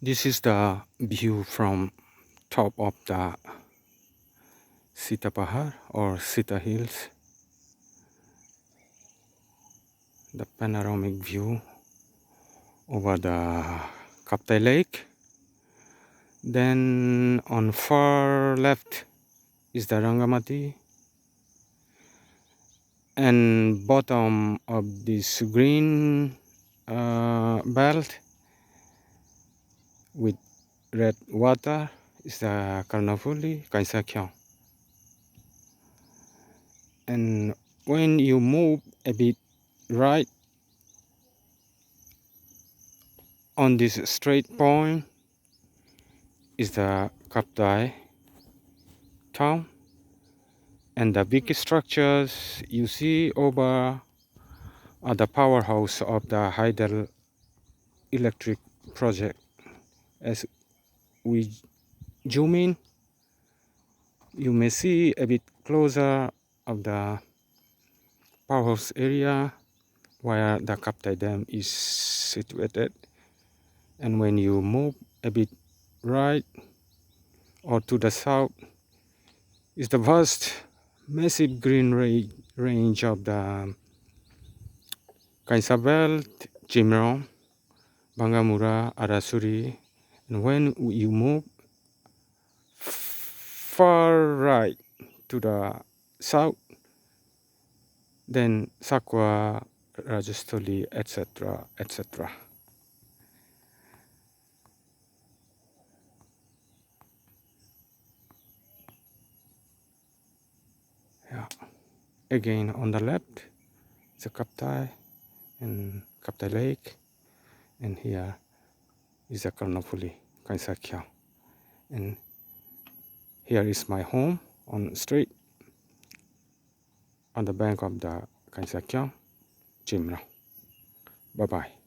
This is the view from top of the Sita pahar or Sita hills. The panoramic view over the Kaptai lake. Then on far left is the Rangamati, and bottom of this green belt with red water is the Karnafuli Kaisakhyong. And when you move a bit right on this straight point is the Kaptai town, and the big structures you see over are the powerhouse of the hydroelectric project. As we zoom in, you may see a bit closer of the powerhouse area where the Kaptai Dam is situated. And when you move a bit right or to the south is the vast massive green range of the Kaisa Belt, Jimrong, Bangamura, Arasuri. And when you move far right to the south, then Sakwa, Rajastholi, etc., etc. Yeah. Again on the left, the Kaptai and Kaptai Lake, and here is the Karnafuli, Kaisakhyang. And here is my home on street on the bank of the Kaisakhyang, Jimra. Bye bye.